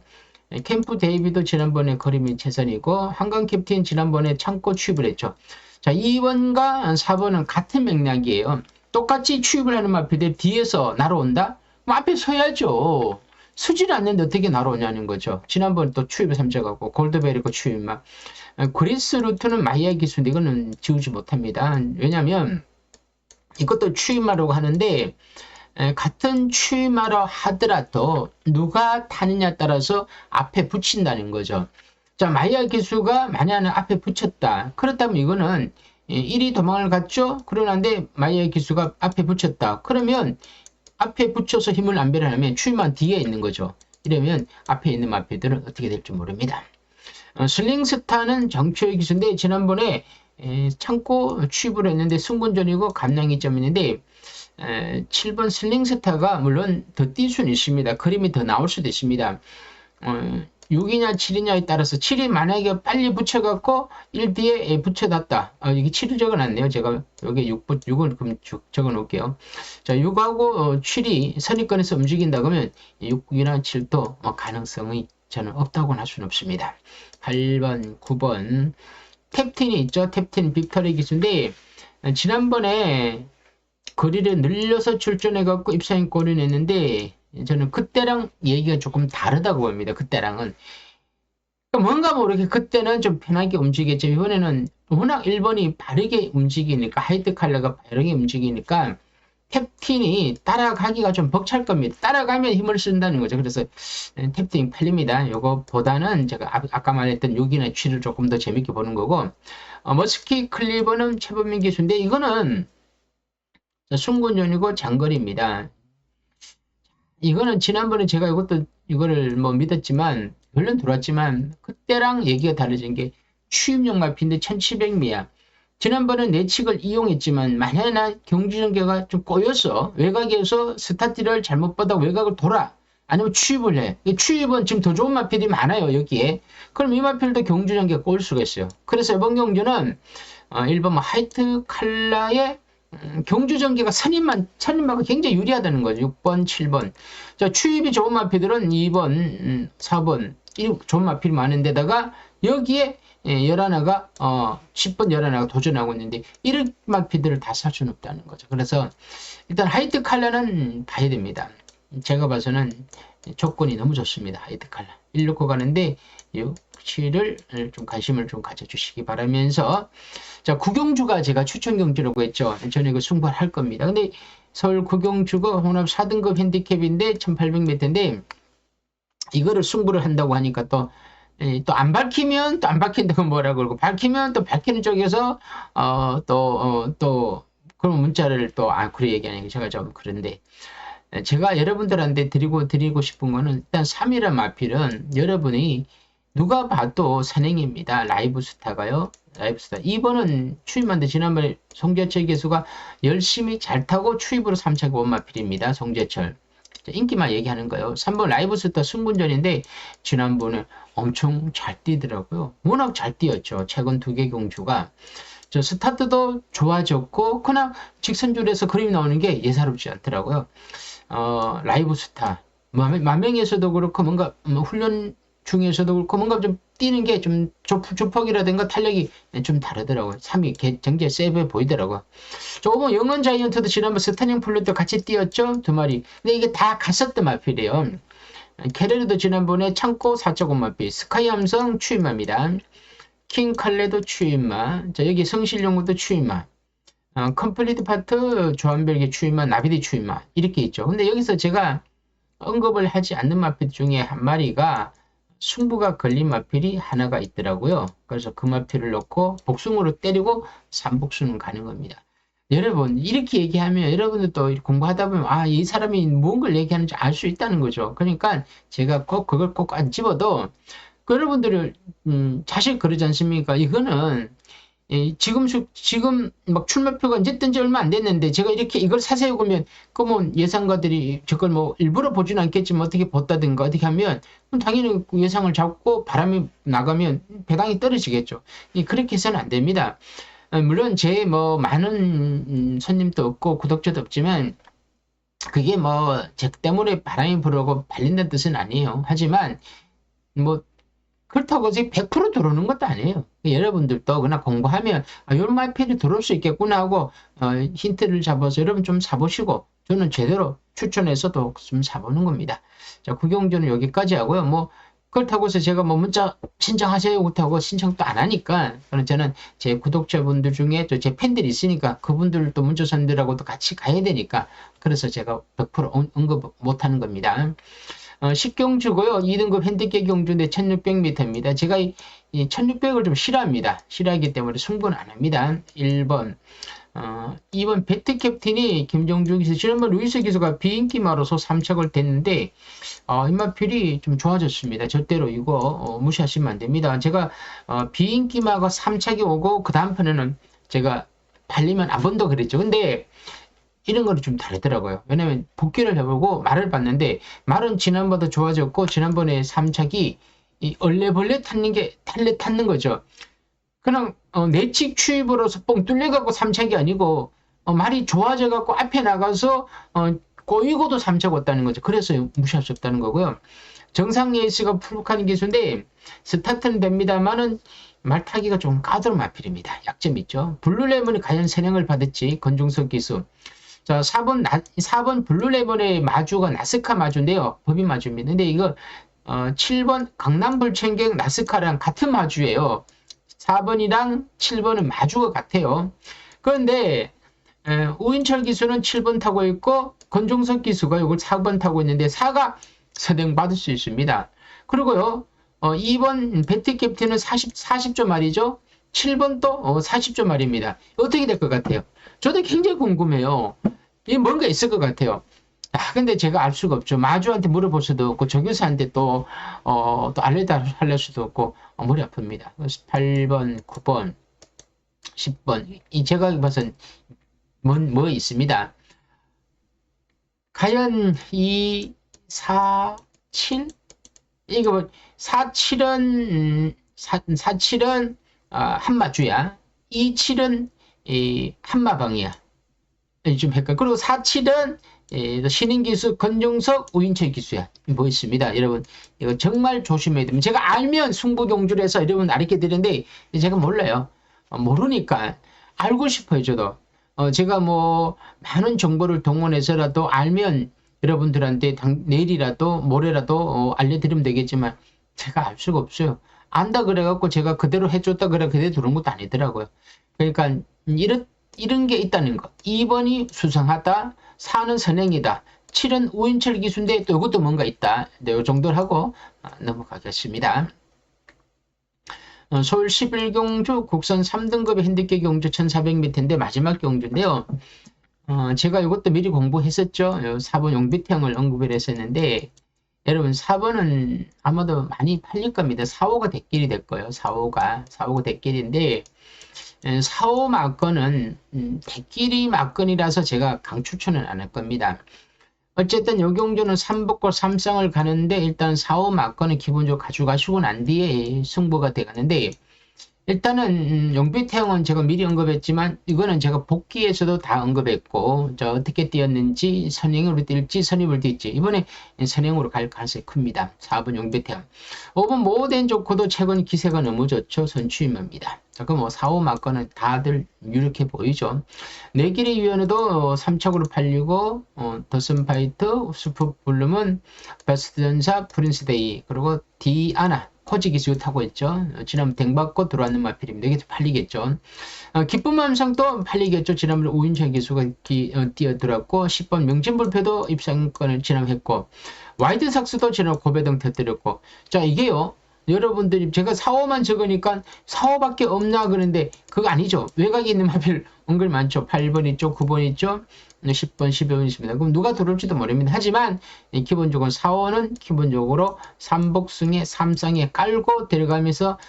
캠프 데이비도 지난번에 그림이 최선이고 한강 캡틴 지난번에 참고 취입을 했죠. 자, 2번과 4번은 같은 맥락이에요. 똑같이 취입을 하는 마피들 뒤에서 날아온다? 뭐 앞에 서야죠. 서지를 않는데 어떻게 날아오냐는 거죠. 지난번 또 추입에 삼자가고 골드베리코 추입만. 그리스 루트는 마이아 기수인데 이거는 지우지 못합니다. 왜냐하면 이것도 추입마라고 하는데 같은 추입마라 하더라도 누가 타느냐에 따라서 앞에 붙인다는 거죠. 자, 마이아 기수가 만약에 앞에 붙였다. 그렇다면 이거는 1이 도망을 갔죠. 그러는데 마이아 기수가 앞에 붙였다. 그러면 앞에 붙여서 힘을 안 배려하면 추임만 뒤에 있는 거죠. 이러면 앞에 있는 마피들은 어떻게 될지 모릅니다. 슬링스타는 정초의 기수인데 지난번에 참고 취입을 했는데 승군전이고 감량이 점 있는데 7번 슬링스타가 물론 더 뛸 수는 있습니다. 그림이 더 나올 수도 있습니다. 6이냐 7이냐에 따라서 7이 만약에 빨리 붙여갖고 1 뒤에 붙여놨다. 이게 7을 적어놨네요. 제가 여기 6을 그럼 적어 놓을게요. 자, 6하고 7이 선입권에서 움직인다 그러면 6이나 7도 뭐 가능성이 저는 없다고는 할 수는 없습니다. 8번, 9번 탭틴이 있죠. 탭틴 빅터리 기수인데 지난번에 거리를 늘려서 출전해갖고 입상인 골을 냈는데 저는 그때랑 얘기가 조금 다르다고 봅니다. 그때랑은. 뭔가 모르게 그때는 좀 편하게 움직였죠. 이번에는 워낙 1번이 바르게 움직이니까, 하이트 칼라가 바르게 움직이니까 탭틴이 따라가기가 좀 벅찰 겁니다. 따라가면 힘을 쓴다는 거죠. 그래서 탭틴 팔립니다. 요거보다는 제가 아까 말했던 6이나 7을 조금 더 재밌게 보는 거고, 머스키 클리버는 최범민 기수인데 이거는 순군전이고 장거리입니다. 이거는 지난번에 제가 이거를 뭐 믿었지만 별론 들어왔지만 그때랑 얘기가 달라진 게 추입용 마피인데 1700미야. 지난번에 내측을 이용했지만 만약에 경주전개가 좀 꼬여서 외곽에서 스타트를 잘못 받아 외곽을 돌아 아니면 추입을 해. 추입은 지금 더 좋은 마필이 많아요 여기에. 그럼 이 마필도 경주전개가 꼬일 수가 있어요. 그래서 이번 경주는 1번 하이트 칼라의 경주전개가 선임마가 굉장히 유리하다는 거죠. 6번, 7번. 자, 추입이 좋은 마필들은 2번, 4번, 좋은 마필이 많은데다가 여기에 11화가 10번 11화가 도전하고 있는데 이런 마피들을 다 살 수는 없다는 거죠. 그래서 일단 하이트 칼라는 봐야 됩니다. 제가 봐서는 조건이 너무 좋습니다. 하이트 칼라 1놓고 가는데 6, 7을 좀 관심을 좀 가져주시기 바라면서 자 구경주가 제가 추천 경주라고 했죠. 저는 이거 승부할 겁니다. 근데 서울 구경주가 홍합 4등급 핸디캡인데 1800m인데 이거를 승부를 한다고 하니까 또 안 밝히면 또 안 밝힌다고 뭐라 그러고 밝히면 또 밝히는 쪽에서 또 그런 문자를 또 그래 얘기하는 게 제가 좀 그런데 제가 여러분들한테 드리고 싶은 거는 일단 3이란 마필은 여러분이 누가 봐도 선행입니다. 라이브 스타가요. 라이브 스타. 2번은 추입한데 지난번에 송재철 교수가 열심히 잘 타고 추입으로 3차가 온 마필입니다. 송재철. 인기만 얘기하는 거예요. 3번 라이브 스타 승분전인데 지난번에 엄청 잘 뛰더라고요. 워낙 잘 뛰었죠. 최근 2개 경주가. 저 스타트도 좋아졌고 그냥 직선줄에서 그림이 나오는 게 예사롭지 않더라고요. 라이브 스타. 만명에서도 그렇고 뭔가 훈련 중에서도 그렇고 뭔가 좀 뛰는 게 좀 조폭이라든가 탄력이 좀 다르더라고요. 3위 굉장히 세게 보이더라고요. 조금 영원 자이언트도 지난번 스타닝 플루도 같이 뛰었죠. 2마리. 근데 이게 다 갔었던 마필이에요. 캐레르도 지난번에 창고 4.5 마필. 스카이 함성 추임마입니다. 킹 칼레도 추임마. 자, 여기 성실용구도 추임마. 컴플리트 파트 조한별기 추임마, 나비디 추임마. 이렇게 있죠. 근데 여기서 제가 언급을 하지 않는 마필 중에 한 마리가 승부가 걸린 마필이 하나가 있더라고요. 그래서 그 마필을 넣고 복숭으로 때리고 3복수는 가는 겁니다. 여러분 이렇게 얘기하면 여러분들도 공부하다 보면 이 사람이 뭔걸 얘기하는지 알 수 있다는 거죠. 그러니까 제가 꼭 그걸 꼭 안 집어도 여러분들을 사실 그러지 않습니까? 이거는 지금 막 출마표가 이제 뜬 지 얼마 안 됐는데 제가 이렇게 이걸 사세요 그러면 그러면 예상가들이 저걸 뭐 일부러 보지는 않겠지만 어떻게 봤다든가 어떻게 하면 그럼 당연히 예상을 잡고 바람이 나가면 배당이 떨어지겠죠. 그렇게 해서는 안 됩니다. 물론 제 뭐 많은 손님도 없고 구독자도 없지만 그게 뭐 제 때문에 바람이 불어오고 발린다는 뜻은 아니에요. 하지만 뭐 그렇다고 100% 들어오는 것도 아니에요. 여러분들도 그냥 공부하면 이런 마필이 들어올 수 있겠구나 하고 힌트를 잡아서 여러분 좀 사보시고 저는 제대로 추천해서도 좀 사보는 겁니다. 자, 구경전은 여기까지 하고요. 뭐 그렇다고 해서 제가 뭐 문자 신청하세요 못하고 신청도 안 하니까 저는 제 구독자분들 중에 또 제 팬들이 있으니까 그분들도 문자선들하고도 같이 가야 되니까 그래서 제가 100% 언급 못하는 겁니다. 10경주고요. 2등급 핸디캡 경주인데 1600m입니다. 제가 이 1600을 좀 싫어합니다. 싫어하기 때문에 승부는 안 합니다. 1번 2번 배트 캡틴이 김정주 기수 지난번 루이스 기수가 비인기마로서 3착을 됐는데 인마필이 좀 좋아졌습니다. 절대로 이거 무시하시면 안 됩니다. 제가 비인기마가 3착이 오고 그 다음 편에는 제가 팔리면 안 본다 그랬죠. 근데 이런 거는 좀 다르더라고요. 왜냐면 복귀를 해보고 말을 봤는데 말은 지난번보다 좋아졌고 지난번에 3착이 이 얼레벌레 탔는 거죠. 그냥 내측 추입으로서 뻥 뚫려갖고 3착이 아니고 말이 좋아져갖고 앞에 나가서 꼬이고도 3착 왔다는 거죠. 그래서 무시할 수 없다는 거고요. 정상 레이스가 풀룩하는 기수인데 스타트는 됩니다만은 말 타기가 좀 까다로운 마필입니다. 약점이 있죠. 블루레몬이 과연 선행을 받았지 건중석 기수. 자, 4번 블루레몬의 마주가 나스카 마주인데요. 법인 마주입니다. 근데 이거 7번 강남불천경 나스카랑 같은 마주예요. 4번이랑 7번은 마주가 같아요. 그런데 우인철 기수는 7번 타고 있고 건종석 기수가 이걸 4번 타고 있는데 4가 선행 받을 수 있습니다. 그리고요 2번 배트 캡틴은 40조 말이죠. 7번도 40조 말입니다. 어떻게 될 것 같아요? 저도 굉장히 궁금해요. 이게 뭔가 있을 것 같아요. 근데 제가 알 수가 없죠. 마주한테 물어볼 수도 없고, 조교사한테 또 알려달 수도 없고, 머리 아픕니다. 그래서 8번, 9번, 10번. 제가 봐선 뭐 있습니다. 과연 4, 7? 이거 뭐, 4, 7은, 4, 7은, 한마주야. 2, 7은, 한마방이야. 좀 헷갈려. 그리고 4, 7은, 신인기수, 건종석, 우인철 기수야. 뭐 있습니다. 여러분, 이거 정말 조심해야 됩니다. 제가 알면 승부경주를 해서 여러분 가르쳐 드리는데, 제가 몰라요. 모르니까. 알고 싶어요, 저도. 제가 뭐, 많은 정보를 동원해서라도 알면 여러분들한테 내일이라도, 모레라도 알려드리면 되겠지만, 제가 알 수가 없어요. 안다 그래갖고 제가 그대로 해줬다 그래, 그대로 들은 것도 아니더라고요. 그러니까, 이런 게 있다는 거. 2번이 수상하다, 4는 선행이다, 7은 우인철 기수인데 또 이것도 뭔가 있다. 네, 요 정도를 하고 넘어가겠습니다. 서울 11경주 국선 3등급의 핸디캡 경주 1400m인데 마지막 경주인데요. 제가 이것도 미리 공부했었죠. 4번 용비태형을 언급을 했었는데, 여러분 4번은 아마도 많이 팔릴 겁니다. 4호가 대길이 될 거예요. 4호가 대길인데, 4호 막건은 대길이 막건이라서 제가 강추천은 안 할 겁니다. 어쨌든 요 경주는 3복과 3성을 가는데, 일단 4호 막건은 기본적으로 가져가시고 난 뒤에 승부가 돼가는데, 일단은 용비태형은 제가 미리 언급했지만, 이거는 제가 복귀에서도 다 언급했고, 어떻게 뛰었는지, 선행으로 뛸지 선입을 뛸지, 이번에 선행으로 갈 가능성이 큽니다. 4번 용비태형. 5번 모덴 좋고도 최근 기세가 너무 좋죠. 선취임입니다. 그럼 뭐 4, 5 맞거는 다들 이렇게 보이죠. 내길의 위원회도 3척으로 팔리고, 더슨파이트, 슈퍼블룸은 베스트 전사, 프린스데이, 그리고 디아나, 코지 기수 타고 있죠. 지난번 댕받고 들어왔는 마필입니다. 이게 팔리겠죠. 기쁜 마음상도 팔리겠죠. 지난번 우인철 기수가 뛰어들었고, 10번 명진불패도 입상권을 지난했고, 와이드삭스도 지난 고배등 터뜨렸고. 자, 이게요. 여러분들이 제가 4호만 적으니까 4호밖에 없나 그러는데 그거 아니죠. 외곽에 있는 마필 은근 많죠. 8번 있죠. 9번 있죠. 10번, 12번 있습니다. 그럼 누가 들어올지도 모릅니다. 하지만 기본적으로 4호는 기본적으로 3복승에 3쌍에 깔고 들어가면서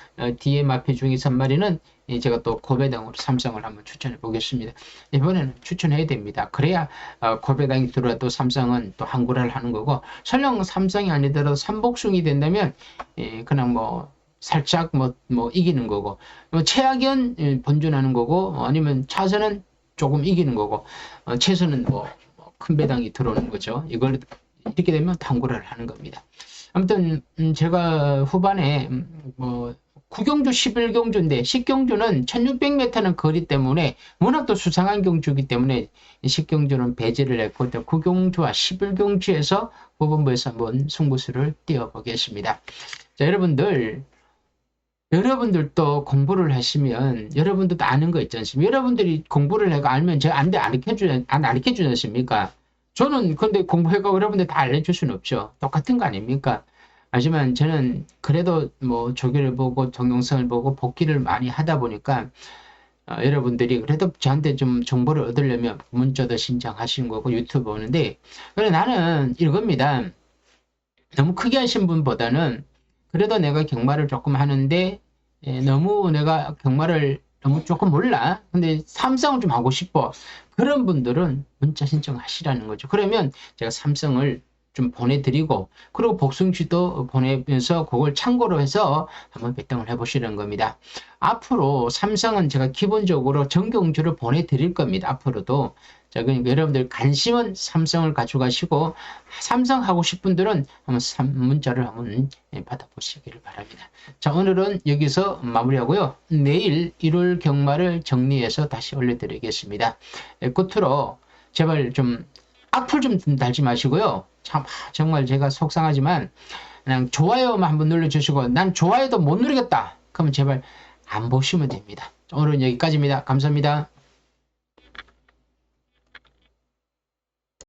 뒤에 마필 중에서 한 마리는 제가 또 고배당으로 3쌍을 한번 추천해 보겠습니다. 이번에는 추천해야 됩니다. 그래야 고배당이 들어와도 3쌍은 또 한구라를 하는 거고, 설령 3쌍이 아니더라도 3복승이 된다면 그냥 뭐 살짝 뭐 이기는 거고, 최악은 본전하는 거고, 아니면 차선은 조금 이기는 거고, 최선은 뭐 큰 배당이 들어오는 거죠. 이걸 이렇게 되면 당구라를 하는 겁니다. 아무튼 제가 후반에 뭐 9경주 11경주인데 10경주는 1600m는 거리 때문에 워낙 또 수상한 경주이기 때문에 10경주는 배제를 했고, 9경주와 11경주에서 후반부에서 한번 승부수를 띄워보겠습니다. 자, 여러분들도 공부를 하시면 여러분들도 아는 거 있지 않습니까? 여러분들이 공부를 해가 알면 제가 안 알려주지 않습니까? 저는 근데 공부해가 여러분들 다 알려줄 수는 없죠. 똑같은 거 아닙니까? 하지만 저는 그래도 뭐 조교를 보고 동영상을 보고 복기를 많이 하다 보니까 여러분들이 그래도 저한테 좀 정보를 얻으려면 문자도 신청하시는 거고 유튜브 오는데, 그래 나는 이겁니다. 너무 크게 하신 분보다는 그래도 내가 경마를 조금 하는데 너무 내가 경마를 너무 조금 몰라. 근데 삼성을 좀 하고 싶어. 그런 분들은 문자 신청하시라는 거죠. 그러면 제가 삼성을 좀 보내드리고, 그리고 복숭지도 보내면서 그걸 참고로 해서 한번 배당을 해보시는 겁니다. 앞으로 삼성은 제가 기본적으로 정경주를 보내드릴 겁니다. 앞으로도. 자, 그러니까 여러분들 관심은 삼성을 가져가시고, 삼성 하고 싶은 분들은 한번 문자를 한번 받아보시기를 바랍니다. 자, 오늘은 여기서 마무리하고요. 내일 1월 경마를 정리해서 다시 올려드리겠습니다. 끝으로 제발 좀 악플 좀 달지 마시고요. 참 정말 제가 속상하지만 그냥 좋아요만 한번 눌러주시고, 난 좋아요도 못 누르겠다 그러면 제발 안 보시면 됩니다. 오늘은 여기까지입니다. 감사합니다.